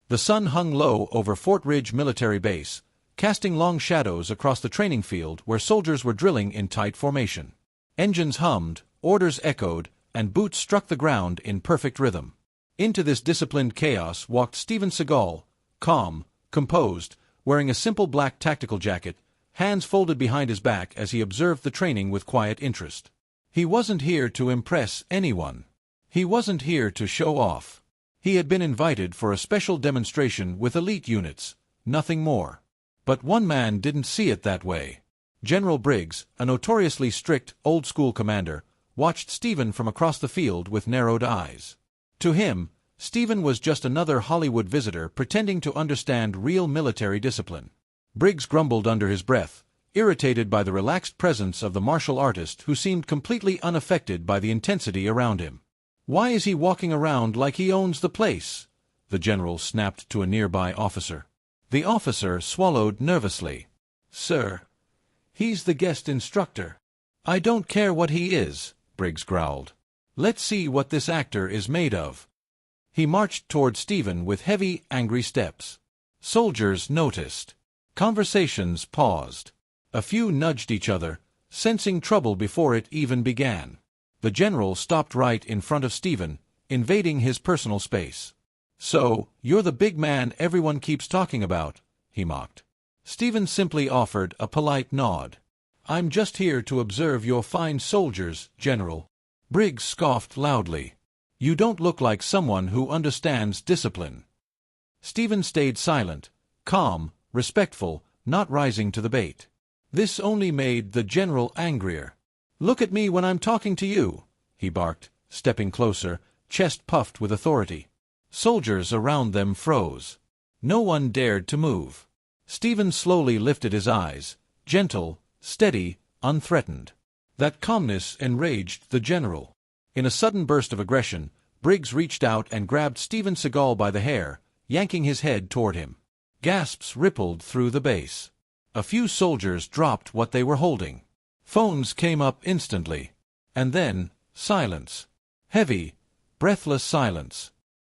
The sun hung low over Fort Ridge Military Base, casting long shadows across the training field where soldiers were drilling in tight formation. Engines hummed, orders echoed, and boots struck the ground in perfect rhythm. Into this disciplined chaos walked Steven Seagal, calm, composed, wearing a simple black tactical jacket, hands folded behind his back as he observed the training with quiet interest. He wasn't here to impress anyone. He wasn't here to show off. He had been invited for a special demonstration with elite units, nothing more. But one man didn't see it that way. General Briggs, a notoriously strict, old-school commander, watched Steven from across the field with narrowed eyes. To him, Steven was just another Hollywood visitor pretending to understand real military discipline. Briggs grumbled under his breath, irritated by the relaxed presence of the martial artist who seemed completely unaffected by the intensity around him. "Why is he walking around like he owns the place?" the general snapped to a nearby officer. The officer swallowed nervously. "Sir, he's the guest instructor." "I don't care what he is," Briggs growled. "Let's see what this actor is made of." He marched toward Steven with heavy, angry steps. Soldiers noticed. Conversations paused. A few nudged each other, sensing trouble before it even began. The general stopped right in front of Steven, invading his personal space. "So, you're the big man everyone keeps talking about," he mocked. Steven simply offered a polite nod. "I'm just here to observe your fine soldiers, General." Briggs scoffed loudly. "You don't look like someone who understands discipline." Steven stayed silent, calm, respectful, not rising to the bait. This only made the general angrier. "Look at me when I'm talking to you," he barked, stepping closer, chest puffed with authority. Soldiers around them froze. No one dared to move. Steven slowly lifted his eyes, gentle, steady, unthreatened. That calmness enraged the general. In a sudden burst of aggression, Briggs reached out and grabbed Steven Seagal by the hair, yanking his head toward him. Gasps rippled through the base. A few soldiers dropped what they were holding. Phones came up instantly. And then, silence. Heavy, breathless silence.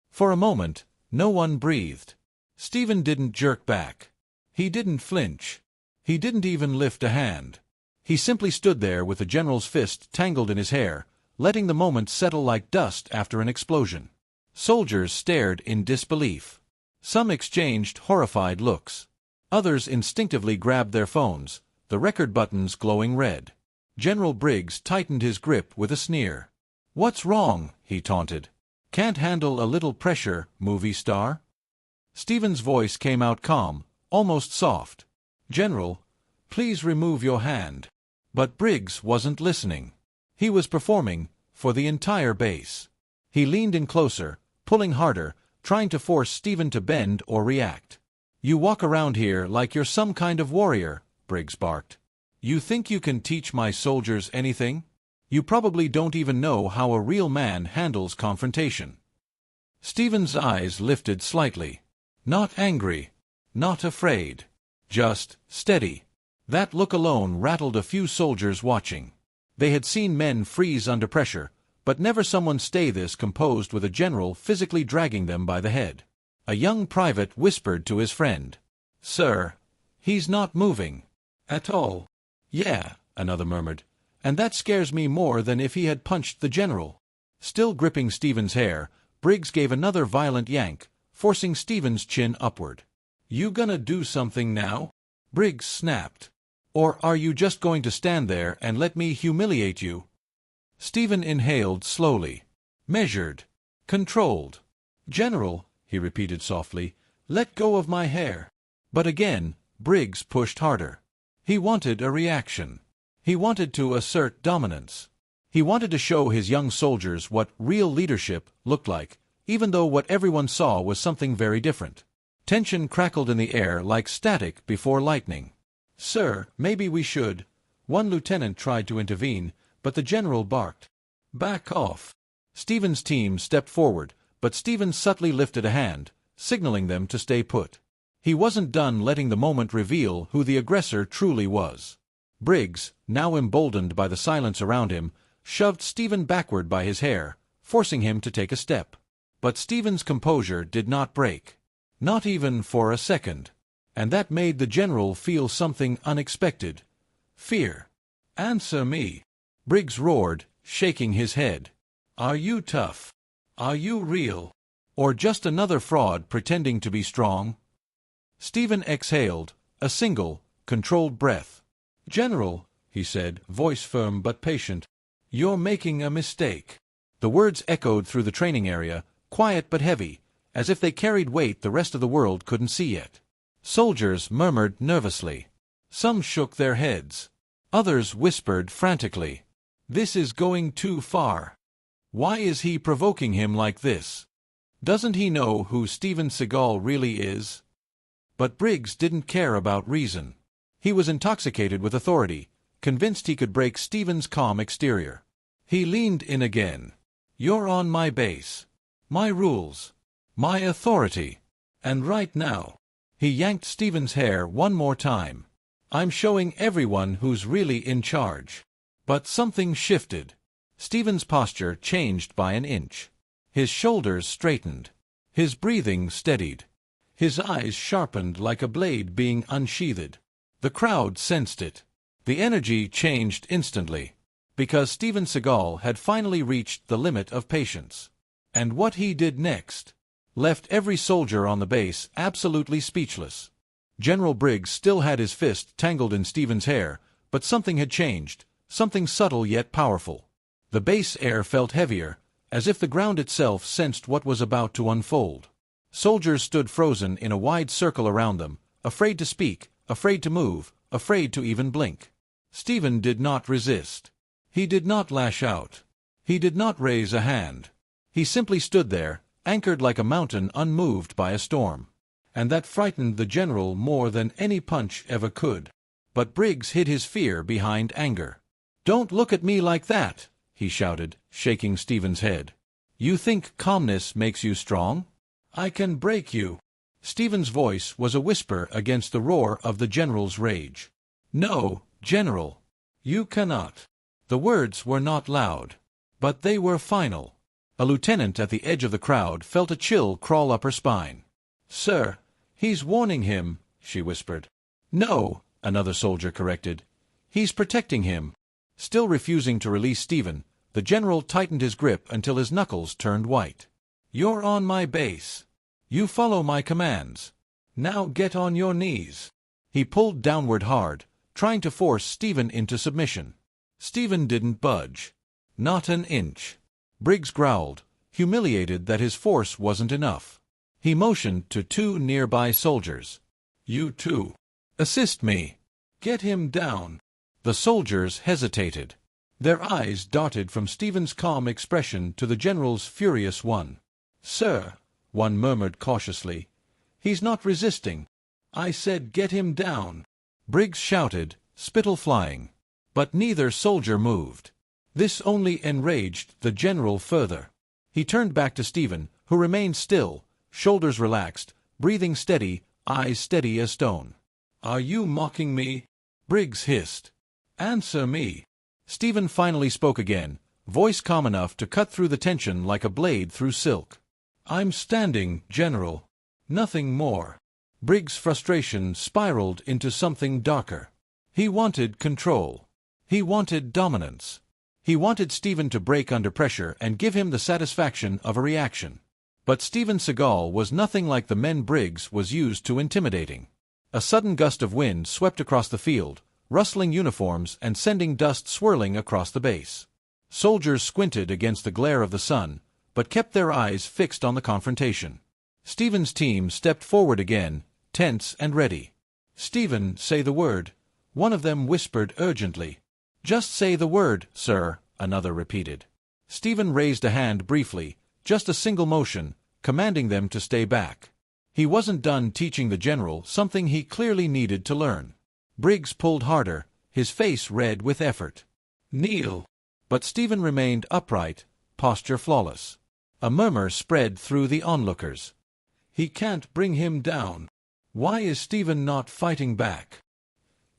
For a moment, no one breathed. Steven didn't jerk back. He didn't flinch. He didn't even lift a hand. He simply stood there with the general's fist tangled in his hair, letting the moment settle like dust after an explosion. Soldiers stared in disbelief. Some exchanged horrified looks. Others instinctively grabbed their phones, the record buttons glowing red. General Briggs tightened his grip with a sneer. "What's wrong?" he taunted. "Can't handle a little pressure, movie star?" Steven's voice came out calm, almost soft. "General, please remove your hand." But Briggs wasn't listening. He was performing for the entire base. He leaned in closer, pulling harder, trying to force Steven to bend or react. "You walk around here like you're some kind of warrior," Briggs barked. "You think you can teach my soldiers anything? You probably don't even know how a real man handles confrontation." Steven's eyes lifted slightly. Not angry, not afraid, just steady. That look alone rattled a few soldiers watching. They had seen men freeze under pressure, but never someone stay this composed with a general physically dragging them by the head. A young private whispered to his friend, "Sir, he's not moving. At all." "Yeah," another murmured, "and that scares me more than if he had punched the general." Still gripping Steven's hair, Briggs gave another violent yank, forcing Steven's chin upward. "You gonna do something now?" Briggs snapped. "Or are you just going to stand there and let me humiliate you?" Steven inhaled slowly. Measured. Controlled. "General," he repeated softly, "let go of my hair." But again, Briggs pushed harder. He wanted a reaction. He wanted to assert dominance. He wanted to show his young soldiers what real leadership looked like, even though what everyone saw was something very different. Tension crackled in the air like static before lightning. "Sir, maybe we should." One lieutenant tried to intervene, but the general barked. "Back off." Steven's team stepped forward, but Steven subtly lifted a hand, signaling them to stay put. He wasn't done letting the moment reveal who the aggressor truly was. Briggs, now emboldened by the silence around him, shoved Steven backward by his hair, forcing him to take a step. But Steven's composure did not break. Not even for a second. And that made the general feel something unexpected. Fear. Answer me. Briggs roared, shaking his head. Are you tough? Are you real? Or just another fraud pretending to be strong? Stephen exhaled, a single, controlled breath. General, he said, voice firm but patient, you're making a mistake. The words echoed through the training area, quiet but heavy, as if they carried weight the rest of the world couldn't see yet. Soldiers murmured nervously. Some shook their heads. Others whispered frantically. This is going too far. Why is he provoking him like this? Doesn't he know who Steven Seagal really is? But Briggs didn't care about reason. He was intoxicated with authority, convinced he could break Steven's calm exterior. He leaned in again. You're on my base. My rules. My authority. And right now. He yanked Steven's hair one more time. I'm showing everyone who's really in charge. But something shifted. Steven's posture changed by an inch. His shoulders straightened. His breathing steadied. His eyes sharpened like a blade being unsheathed. The crowd sensed it. The energy changed instantly. Because Steven Seagal had finally reached the limit of patience. And what he did next left every soldier on the base absolutely speechless. General Briggs still had his fist tangled in Steven's hair, but something had changed, something subtle yet powerful. The base air felt heavier, as if the ground itself sensed what was about to unfold. Soldiers stood frozen in a wide circle around them, afraid to speak, afraid to move, afraid to even blink. Steven did not resist. He did not lash out. He did not raise a hand. He simply stood there, anchored like a mountain unmoved by a storm. And that frightened the general more than any punch ever could. But Briggs hid his fear behind anger. "Don't look at me like that," he shouted, shaking Steven's head. "You think calmness makes you strong? I can break you." Steven's voice was a whisper against the roar of the general's rage. "No, General. You cannot." The words were not loud. But they were final. A lieutenant at the edge of the crowd felt a chill crawl up her spine. "Sir, he's warning him," she whispered. "No," another soldier corrected. "He's protecting him." Still refusing to release Steven, the general tightened his grip until his knuckles turned white. "You're on my base. You follow my commands. Now get on your knees." He pulled downward hard, trying to force Steven into submission. Steven didn't budge. Not an inch. Briggs growled, humiliated that his force wasn't enough. He motioned to two nearby soldiers. "You two. Assist me. Get him down." The soldiers hesitated. Their eyes darted from Steven's calm expression to the general's furious one. "Sir," one murmured cautiously, "he's not resisting. I said get him down." Briggs shouted, spittle flying. But neither soldier moved. This only enraged the general further. He turned back to Steven, who remained still, shoulders relaxed, breathing steady, eyes steady as stone. "Are you mocking me?" Briggs hissed. "Answer me." Steven finally spoke again, voice calm enough to cut through the tension like a blade through silk. "I'm standing, General. Nothing more." Briggs' frustration spiraled into something darker. He wanted control. He wanted dominance. He wanted Steven to break under pressure and give him the satisfaction of a reaction. But Steven Seagal was nothing like the men Briggs was used to intimidating. A sudden gust of wind swept across the field, rustling uniforms and sending dust swirling across the base. Soldiers squinted against the glare of the sun, but kept their eyes fixed on the confrontation. Steven's team stepped forward again, tense and ready. "Steven, say the word," one of them whispered urgently. "Just say the word, sir," another repeated. Steven raised a hand briefly, just a single motion, commanding them to stay back. He wasn't done teaching the general something he clearly needed to learn. Briggs pulled harder, his face red with effort. "Kneel." But Steven remained upright, posture flawless. A murmur spread through the onlookers. "He can't bring him down. Why is Steven not fighting back?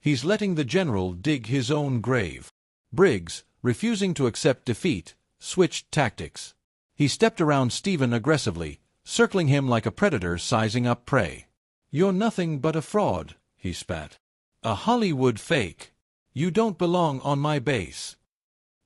He's letting the general dig his own grave." Briggs, refusing to accept defeat, switched tactics. He stepped around Steven aggressively, circling him like a predator sizing up prey. "You're nothing but a fraud," he spat. "A Hollywood fake. You don't belong on my base."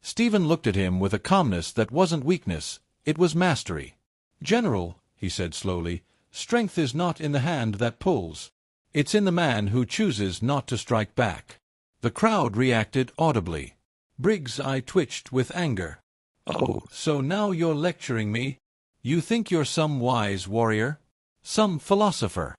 Stephen looked at him with a calmness that wasn't weakness, it was mastery. "General," he said slowly, "strength is not in the hand that pulls. It's in the man who chooses not to strike back." The crowd reacted audibly. Briggs' eye twitched with anger. "Oh, so now you're lecturing me? You think you're some wise warrior? Some philosopher?"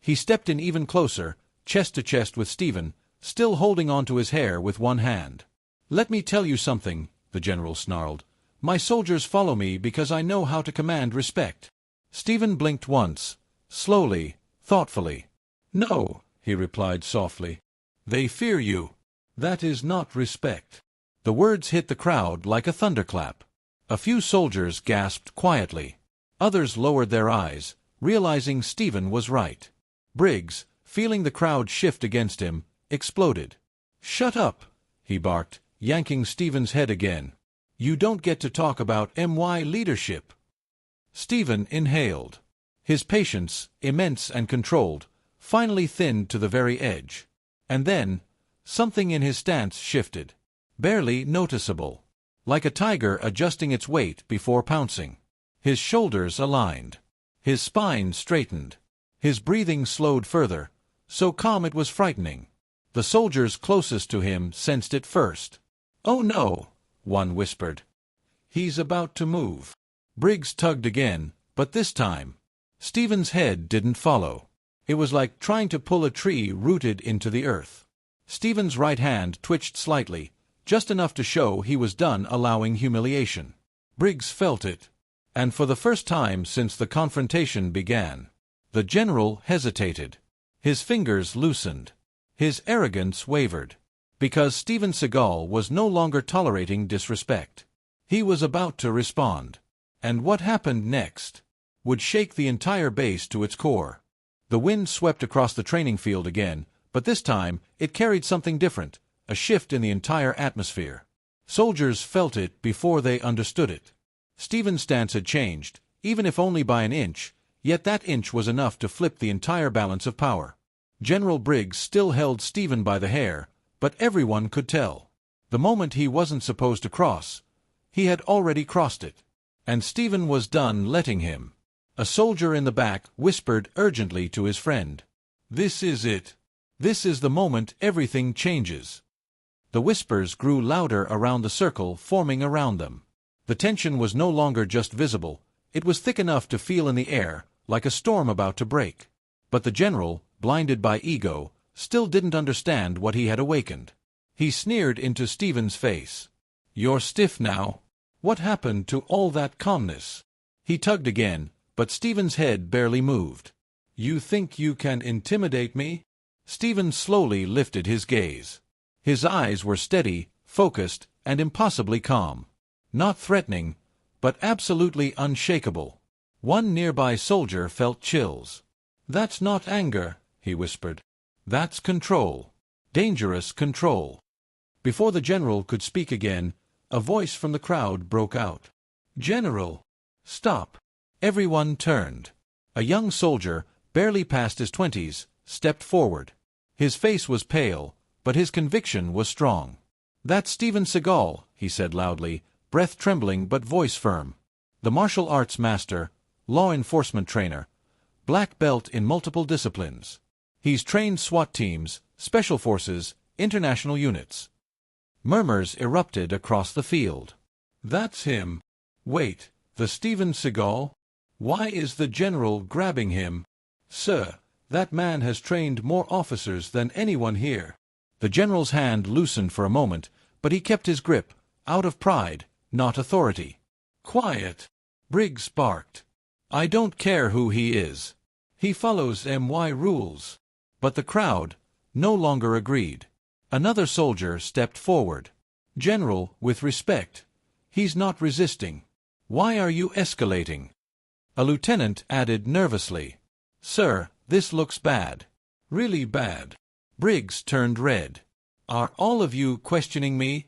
He stepped in even closer, chest to chest with Stephen, still holding on to his hair with one hand. "Let me tell you something," the general snarled. "My soldiers follow me because I know how to command respect." Stephen blinked once, slowly, thoughtfully. "No," he replied softly. "They fear you. That is not respect." The words hit the crowd like a thunderclap. A few soldiers gasped quietly. Others lowered their eyes, realizing Stephen was right. Briggs, feeling the crowd shift against him, exploded. "Shut up," he barked, yanking Stephen's head again. "You don't get to talk about my leadership." Stephen inhaled. His patience, immense and controlled, finally thinned to the very edge. And then, something in his stance shifted. Barely noticeable. Like a tiger adjusting its weight before pouncing. His shoulders aligned. His spine straightened. His breathing slowed further, so calm it was frightening. The soldiers closest to him sensed it first. "Oh no," one whispered. "He's about to move." Briggs tugged again, but this time, Stephen's head didn't follow. It was like trying to pull a tree rooted into the earth. Stephen's right hand twitched slightly, just enough to show he was done allowing humiliation. Briggs felt it, and for the first time since the confrontation began. The general hesitated. His fingers loosened. His arrogance wavered. Because Steven Seagal was no longer tolerating disrespect. He was about to respond. And what happened next would shake the entire base to its core. The wind swept across the training field again, but this time it carried something different, a shift in the entire atmosphere. Soldiers felt it before they understood it. Stephen's stance had changed, even if only by an inch, yet that inch was enough to flip the entire balance of power. General Briggs still held Stephen by the hair, but everyone could tell. The moment he wasn't supposed to cross, he had already crossed it. And Stephen was done letting him. A soldier in the back whispered urgently to his friend. "This is it. This is the moment everything changes." The whispers grew louder around the circle forming around them. The tension was no longer just visible, it was thick enough to feel in the air, like a storm about to break. But the general, blinded by ego, still didn't understand what he had awakened. He sneered into Stephen's face. "You're stiff now. What happened to all that calmness?" He tugged again, but Stephen's head barely moved. "You think you can intimidate me?" Stephen slowly lifted his gaze. His eyes were steady, focused, and impossibly calm. Not threatening, but absolutely unshakable. One nearby soldier felt chills. "That's not anger," he whispered. "That's control. Dangerous control." Before the general could speak again, a voice from the crowd broke out. "General! Stop!" Everyone turned. A young soldier, barely past his 20s, stepped forward. His face was pale, but his conviction was strong. "That's Steven Seagal," he said loudly, breath trembling but voice firm. "The martial arts master, law enforcement trainer, black belt in multiple disciplines. He's trained SWAT teams, special forces, international units." Murmurs erupted across the field. "That's him. Wait, the Steven Seagal? Why is the general grabbing him? Sir, that man has trained more officers than anyone here." The general's hand loosened for a moment, but he kept his grip, out of pride, not authority. "Quiet!" Briggs barked. "I don't care who he is. He follows my rules." But the crowd no longer agreed. Another soldier stepped forward. "General, with respect, he's not resisting. Why are you escalating?" A lieutenant added nervously. "Sir, this looks bad. Really bad." Briggs turned red. "Are all of you questioning me?"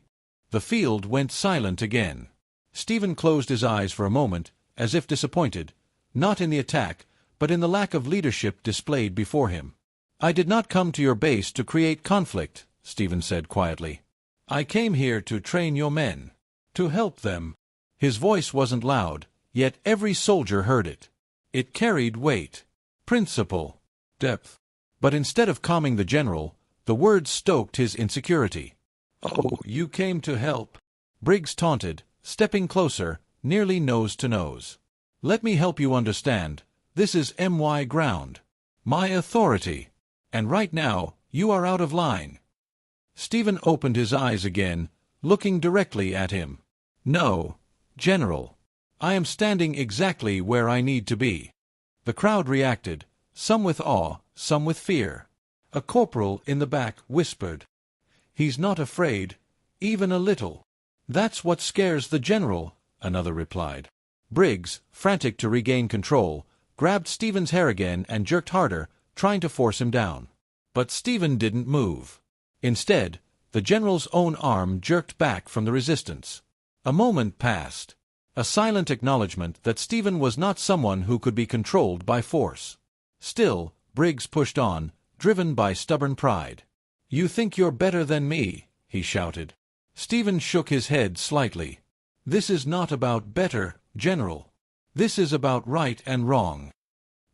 The field went silent again. Stephen closed his eyes for a moment, as if disappointed, not in the attack, but in the lack of leadership displayed before him. "I did not come to your base to create conflict," Stephen said quietly. "I came here to train your men, to help them." His voice wasn't loud, yet every soldier heard it. It carried weight, principle, depth. But instead of calming the general, the words stoked his insecurity. "Oh, you came to help," Briggs taunted, stepping closer, nearly nose to nose. "Let me help you understand. This is my ground, my authority, and right now you are out of line." Stephen opened his eyes again, looking directly at him. "No, General. I am standing exactly where I need to be." The crowd reacted, some with awe, some with fear. A corporal in the back whispered, "He's not afraid, even a little." "That's what scares the general," another replied. Briggs, frantic to regain control, grabbed Stephen's hair again and jerked harder, trying to force him down. But Stephen didn't move. Instead, the general's own arm jerked back from the resistance. A moment passed, a silent acknowledgement that Stephen was not someone who could be controlled by force. Still, Briggs pushed on, driven by stubborn pride. "You think you're better than me," he shouted. Stephen shook his head slightly. "This is not about better, General. This is about right and wrong."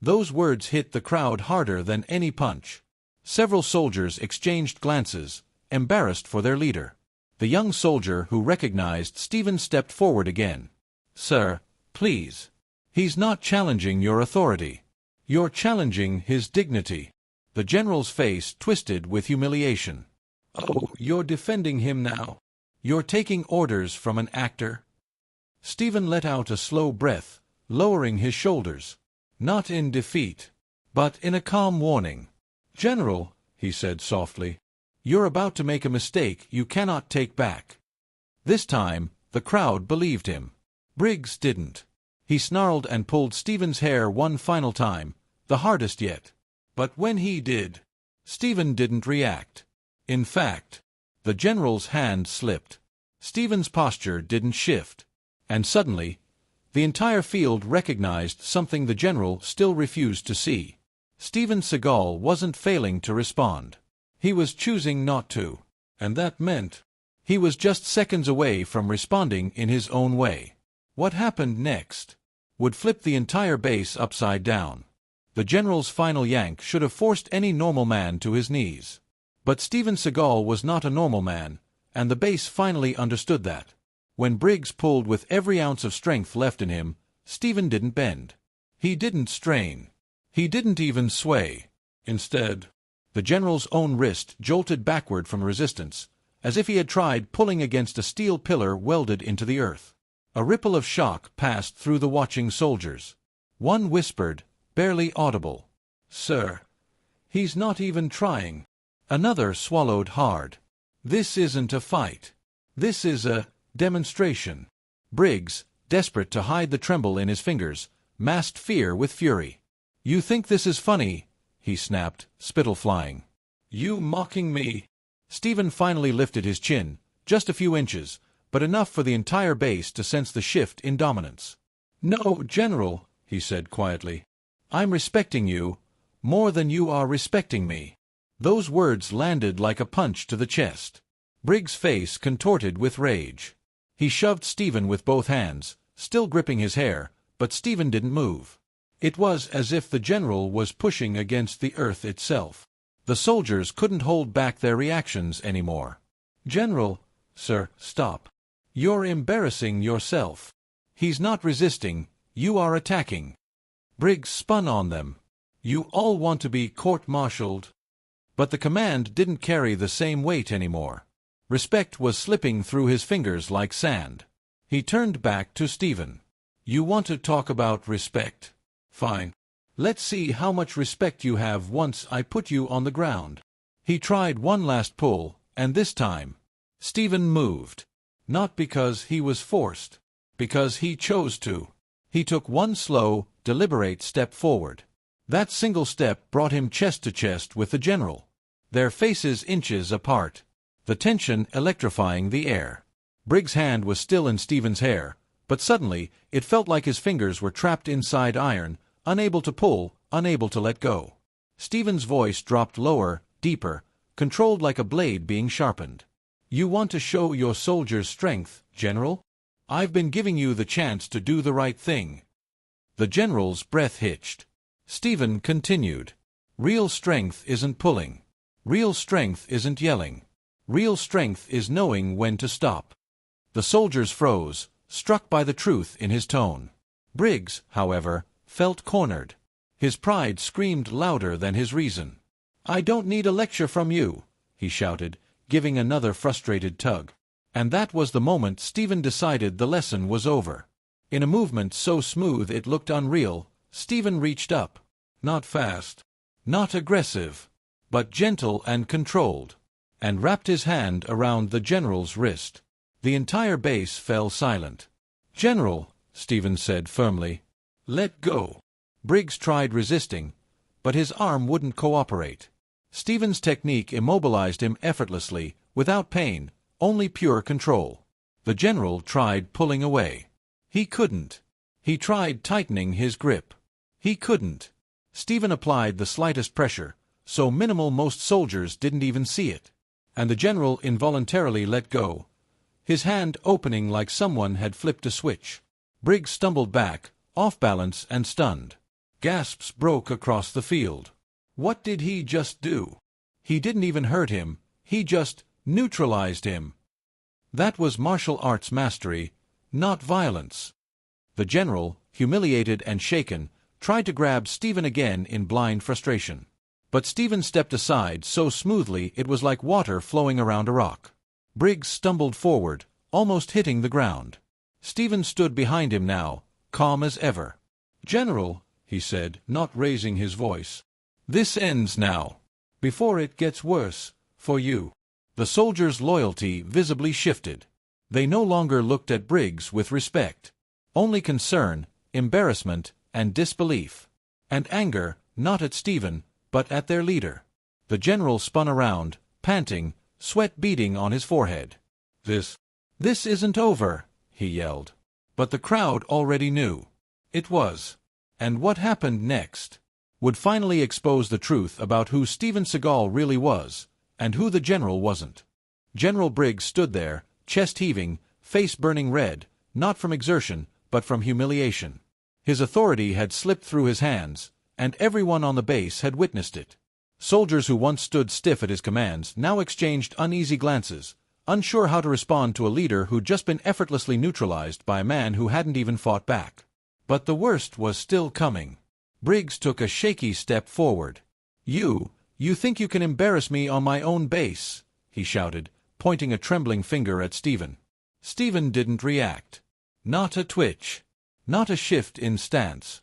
Those words hit the crowd harder than any punch. Several soldiers exchanged glances, embarrassed for their leader. The young soldier who recognized Stephen stepped forward again. "Sir, please. He's not challenging your authority. You're challenging his dignity." The general's face twisted with humiliation. "Oh, you're defending him now? You're taking orders from an actor?" Stephen let out a slow breath, lowering his shoulders. Not in defeat, but in a calm warning. "General," he said softly, "you're about to make a mistake you cannot take back." This time, the crowd believed him. Briggs didn't. He snarled and pulled Stephen's hair one final time, the hardest yet. But when he did, Stephen didn't react. In fact, the general's hand slipped. Stephen's posture didn't shift. And suddenly, the entire field recognized something the general still refused to see. Steven Seagal wasn't failing to respond. He was choosing not to. And that meant he was just seconds away from responding in his own way. What happened next would flip the entire base upside down. The general's final yank should have forced any normal man to his knees. But Steven Seagal was not a normal man, and the base finally understood that. When Briggs pulled with every ounce of strength left in him, Stephen didn't bend. He didn't strain. He didn't even sway. Instead, the general's own wrist jolted backward from resistance, as if he had tried pulling against a steel pillar welded into the earth. A ripple of shock passed through the watching soldiers. One whispered, barely audible, "Sir, he's not even trying." Another swallowed hard. "This isn't a fight. This is a demonstration." Briggs, desperate to hide the tremble in his fingers, masked fear with fury. "You think this is funny?" he snapped, spittle flying. "You mocking me?" Stephen finally lifted his chin, just a few inches, but enough for the entire base to sense the shift in dominance. "No, General," he said quietly. "I'm respecting you, more than you are respecting me." Those words landed like a punch to the chest. Briggs' face contorted with rage. He shoved Stephen with both hands, still gripping his hair, but Stephen didn't move. It was as if the general was pushing against the earth itself. The soldiers couldn't hold back their reactions anymore. "General, sir, stop. You're embarrassing yourself. He's not resisting, you are attacking." Briggs spun on them. "You all want to be court-martialed." But the command didn't carry the same weight anymore. Respect was slipping through his fingers like sand. He turned back to Stephen. "You want to talk about respect? Fine. Let's see how much respect you have once I put you on the ground." He tried one last pull, and this time, Stephen moved. Not because he was forced, because he chose to. He took one slow, deliberate step forward. That single step brought him chest to chest with the general. Their faces inches apart, the tension electrifying the air. Briggs' hand was still in Stephen's hair, But suddenly, it felt like his fingers were trapped inside iron, unable to pull, unable to let go. Stephen's voice dropped lower, deeper, controlled like a blade being sharpened. "You want to show your soldiers strength, General? I've been giving you the chance to do the right thing." The general's breath hitched. Stephen continued. "Real strength isn't pulling. Real strength isn't yelling. Real strength is knowing when to stop." The soldiers froze, struck by the truth in his tone. Briggs, however, felt cornered. His pride screamed louder than his reason. "I don't need a lecture from you," he shouted, giving another frustrated tug. And that was the moment Stephen decided the lesson was over. In a movement so smooth it looked unreal, Stephen reached up. Not fast, not aggressive, but gentle and controlled, and wrapped his hand around the general's wrist. The entire base fell silent. "General," Stephen said firmly, "let go." Briggs tried resisting, but his arm wouldn't cooperate. Stephen's technique immobilized him effortlessly, without pain, only pure control. The general tried pulling away. He couldn't. He tried tightening his grip. He couldn't. Stephen applied the slightest pressure, so minimal most soldiers didn't even see it. And the general involuntarily let go, his hand opening like someone had flipped a switch. Briggs stumbled back, off balance and stunned. Gasps broke across the field. What did he just do? He didn't even hurt him, he just neutralized him. That was martial arts mastery, not violence. The general, humiliated and shaken, tried to grab Stephen again in blind frustration. But Stephen stepped aside so smoothly it was like water flowing around a rock. Briggs stumbled forward, almost hitting the ground. Stephen stood behind him now, calm as ever. "General," he said, not raising his voice, "this ends now. Before it gets worse, for you." The soldiers' loyalty visibly shifted. They no longer looked at Briggs with respect. Only concern, embarrassment, and disbelief. And anger, not at Stephen, but at their leader. The general spun around, panting, sweat beading on his forehead. This isn't over," he yelled. But the crowd already knew. It was. And what happened next would finally expose the truth about who Steven Seagal really was, and who the general wasn't. General Briggs stood there, chest heaving, face burning red, not from exertion, but from humiliation. His authority had slipped through his hands, and everyone on the base had witnessed it. Soldiers who once stood stiff at his commands now exchanged uneasy glances, unsure how to respond to a leader who'd just been effortlessly neutralized by a man who hadn't even fought back. But the worst was still coming. Briggs took a shaky step forward. You think you can embarrass me on my own base?" he shouted, pointing a trembling finger at Stephen. Stephen didn't react. Not a twitch. Not a shift in stance.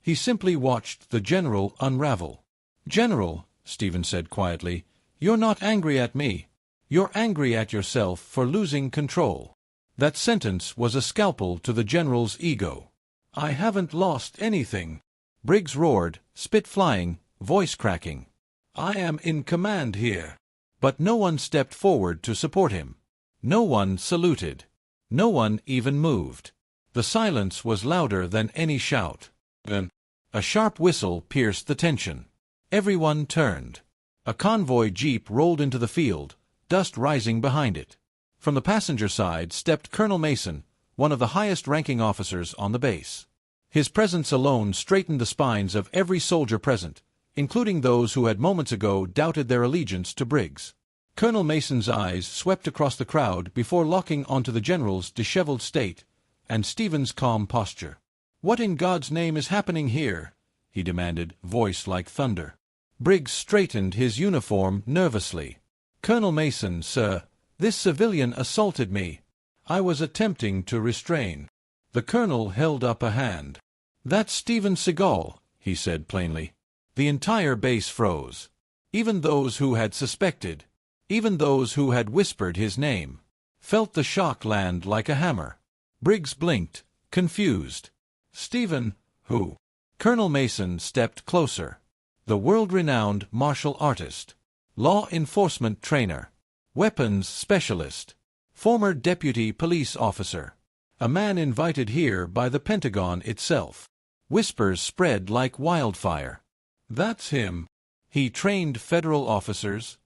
He simply watched the general unravel. "General," Stephen said quietly, "you're not angry at me. You're angry at yourself for losing control." That sentence was a scalpel to the general's ego. "I haven't lost anything," Briggs roared, spit flying, voice cracking. "I am in command here." But no one stepped forward to support him. No one saluted. No one even moved. The silence was louder than any shout. Then a sharp whistle pierced the tension. Everyone turned. A convoy jeep rolled into the field, dust rising behind it. From the passenger side stepped Colonel Mason, one of the highest-ranking officers on the base. His presence alone straightened the spines of every soldier present, including those who had moments ago doubted their allegiance to Briggs. Colonel Mason's eyes swept across the crowd before locking onto the general's disheveled state and Stephen's calm posture. "What in God's name is happening here?" he demanded, voice like thunder. Briggs straightened his uniform nervously. "Colonel Mason, sir, this civilian assaulted me. I was attempting to restrain." The colonel held up a hand. "That's Steven Seagal," he said plainly. The entire base froze. Even those who had suspected, even those who had whispered his name, felt the shock land like a hammer. Briggs blinked, confused. "Stephen, who?" Colonel Mason stepped closer. The world-renowned martial artist, law enforcement trainer, weapons specialist, former deputy police officer, A man invited here by the Pentagon itself. Whispers spread like wildfire. That's him. He trained federal officers.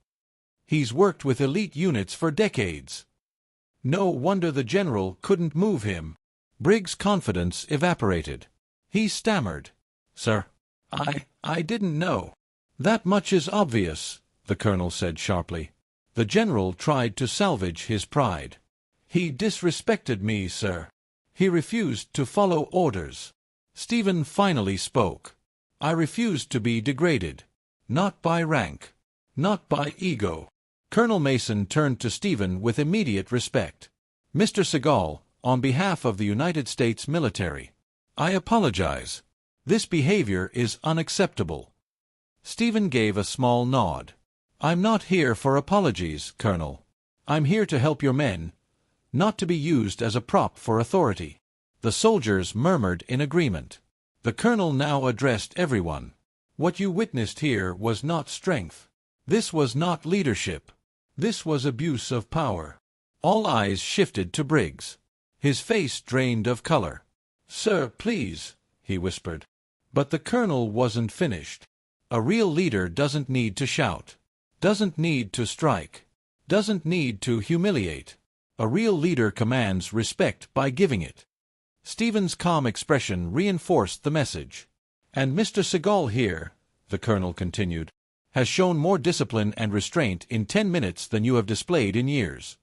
He's worked with elite units for decades. No wonder the general couldn't move him. Briggs' confidence evaporated. He stammered. Sir, I didn't know. That much is obvious, the colonel said sharply. The general tried to salvage his pride. He disrespected me, sir. He refused to follow orders. Stephen finally spoke. I refused to be degraded. Not by rank. Not by ego. Colonel Mason turned to Stephen with immediate respect. Mr. Seagal, on behalf of the United States military, I apologize. This behavior is unacceptable. Stephen gave a small nod. I'm not here for apologies, Colonel. I'm here to help your men, not to be used as a prop for authority. The soldiers murmured in agreement. The colonel now addressed everyone. What you witnessed here was not strength. This was not leadership. This was abuse of power. All eyes shifted to Briggs. His face drained of color. Sir, please, he whispered. But the colonel wasn't finished. A real leader doesn't need to shout. Doesn't need to strike. Doesn't need to humiliate. A real leader commands respect by giving it. Stephen's calm expression reinforced the message. And Mr. Seagal here, the colonel continued, has shown more discipline and restraint in 10 minutes than you have displayed in years.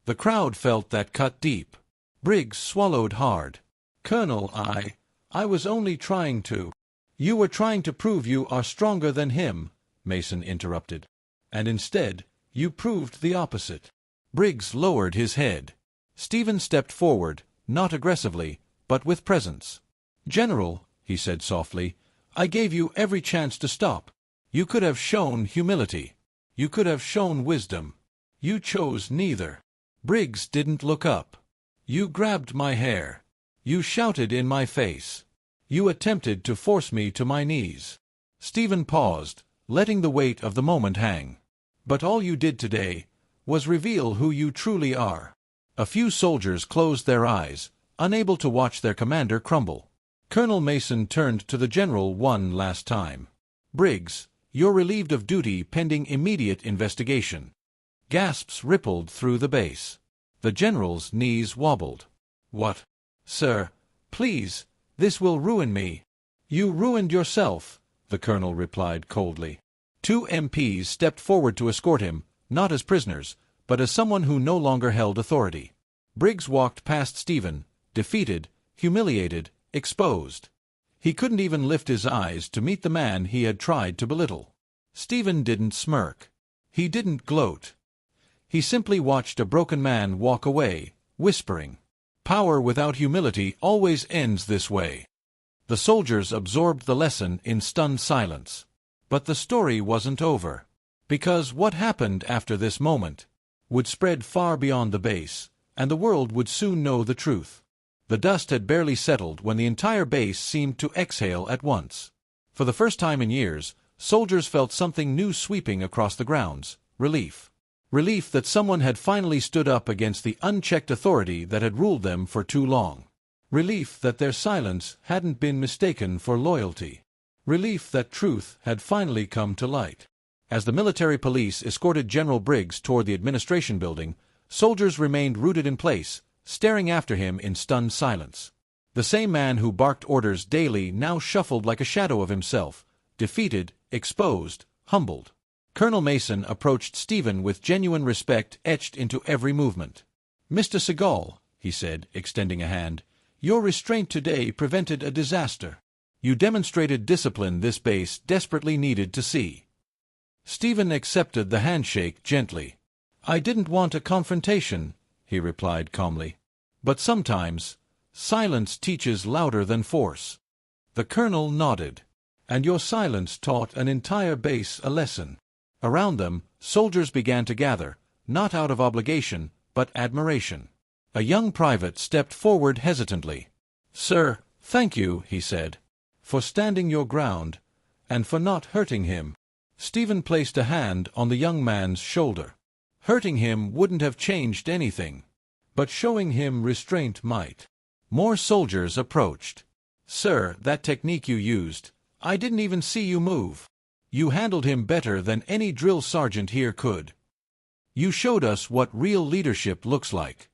The crowd felt that cut deep. Briggs swallowed hard. Colonel, I was only trying to. You were trying to prove you are stronger than him, Mason interrupted. And instead, you proved the opposite. Briggs lowered his head. Stephen stepped forward, not aggressively, but with presence. General, he said softly, I gave you every chance to stop. You could have shown humility. You could have shown wisdom. You chose neither. Briggs didn't look up. You grabbed my hair. You shouted in my face. You attempted to force me to my knees. Stephen paused, letting the weight of the moment hang. But all you did today was reveal who you truly are. A few soldiers closed their eyes, unable to watch their commander crumble. Colonel Mason turned to the general one last time. Briggs, you're relieved of duty pending immediate investigation. Gasps rippled through the base. The general's knees wobbled. What? Sir, please, this will ruin me. You ruined yourself, the colonel replied coldly. 2 MPs stepped forward to escort him, not as prisoners, but as someone who no longer held authority. Briggs walked past Stephen, defeated, humiliated, exposed. He couldn't even lift his eyes to meet the man he had tried to belittle. Stephen didn't smirk. He didn't gloat. He simply watched a broken man walk away, whispering, "Power without humility always ends this way." The soldiers absorbed the lesson in stunned silence. But the story wasn't over. Because what happened after this moment would spread far beyond the base, and the world would soon know the truth. The dust had barely settled when the entire base seemed to exhale at once. For the first time in years, soldiers felt something new sweeping across the grounds: relief. Relief that someone had finally stood up against the unchecked authority that had ruled them for too long. Relief that their silence hadn't been mistaken for loyalty. Relief that truth had finally come to light. As the military police escorted General Briggs toward the administration building, soldiers remained rooted in place, staring after him in stunned silence. The same man who barked orders daily now shuffled like a shadow of himself, defeated, exposed, humbled. Colonel Mason approached Stephen with genuine respect etched into every movement. "Mr. Seagal," he said, extending a hand, "your restraint today prevented a disaster. You demonstrated discipline this base desperately needed to see." Stephen accepted the handshake gently. "I didn't want a confrontation," he replied calmly. "But sometimes, silence teaches louder than force." The colonel nodded. "And your silence taught an entire base a lesson." Around them, soldiers began to gather, not out of obligation, but admiration. A young private stepped forward hesitantly. "Sir, thank you," he said, "for standing your ground, and for not hurting him." Stephen placed a hand on the young man's shoulder. Hurting him wouldn't have changed anything. but showing him restraint might. More soldiers approached. "Sir, that technique you used, I didn't even see you move. You handled him better than any drill sergeant here could. You showed us what real leadership looks like."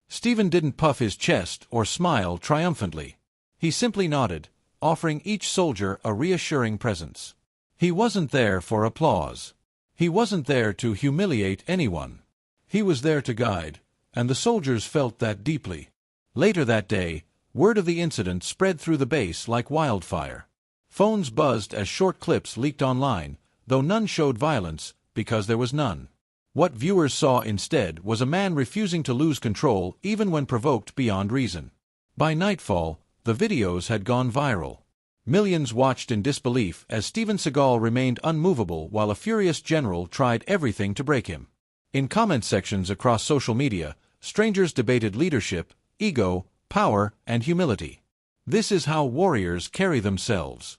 Stephen didn't puff his chest or smile triumphantly. He simply nodded, offering each soldier a reassuring presence. He wasn't there for applause. He wasn't there to humiliate anyone. He was there to guide, and the soldiers felt that deeply. Later that day, word of the incident spread through the base like wildfire. Phones buzzed as short clips leaked online, though none showed violence, because there was none. What viewers saw instead was a man refusing to lose control even when provoked beyond reason. By nightfall, the videos had gone viral. Millions watched in disbelief as Steven Seagal remained unmovable while a furious general tried everything to break him. In comment sections across social media, strangers debated leadership, ego, power, and humility. This is how warriors carry themselves.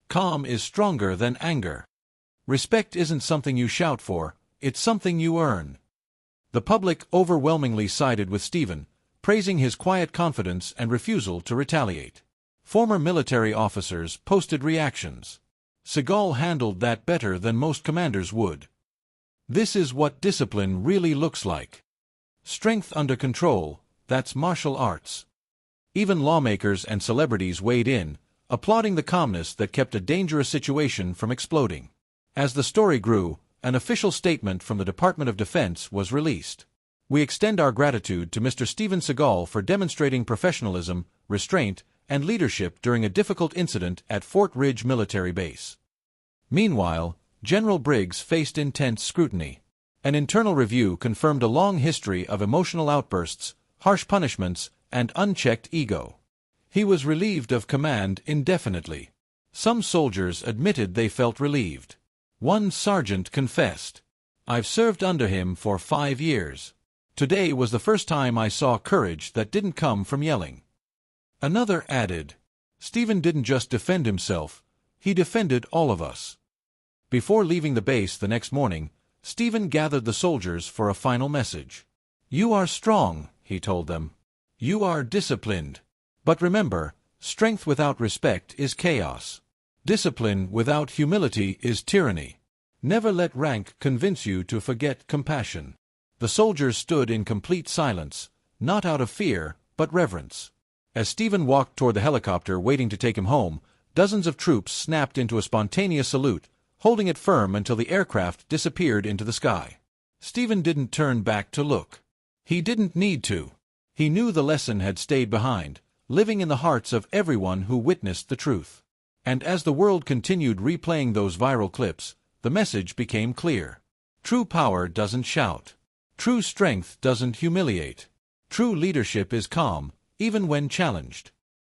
Calm is stronger than anger. Respect isn't something you shout for, it's something you earn. The public overwhelmingly sided with Stephen, praising his quiet confidence and refusal to retaliate. Former military officers posted reactions. Seagal handled that better than most commanders would. This is what discipline really looks like. Strength under control, that's martial arts. Even lawmakers and celebrities weighed in, applauding the calmness that kept a dangerous situation from exploding. As the story grew, an official statement from the Department of Defense was released. "We extend our gratitude to Mr. Steven Seagal for demonstrating professionalism, restraint, and leadership during a difficult incident at Fort Ridge Military Base." Meanwhile, General Briggs faced intense scrutiny. An internal review confirmed a long history of emotional outbursts, harsh punishments, and unchecked ego. He was relieved of command indefinitely. Some soldiers admitted they felt relieved. One sergeant confessed, "I've served under him for 5 years. Today was the first time I saw courage that didn't come from yelling." Another added, "Stephen didn't just defend himself, he defended all of us." Before leaving the base the next morning, Stephen gathered the soldiers for a final message. "You are strong," he told them. "You are disciplined. But remember, strength without respect is chaos. Discipline without humility is tyranny. Never let rank convince you to forget compassion." The soldiers stood in complete silence, not out of fear, but reverence. As Stephen walked toward the helicopter waiting to take him home, dozens of troops snapped into a spontaneous salute, holding it firm until the aircraft disappeared into the sky. Stephen didn't turn back to look. He didn't need to. He knew the lesson had stayed behind, living in the hearts of everyone who witnessed the truth. And as the world continued replaying those viral clips, the message became clear. True power doesn't shout. True strength doesn't humiliate. True leadership is calm, even when challenged.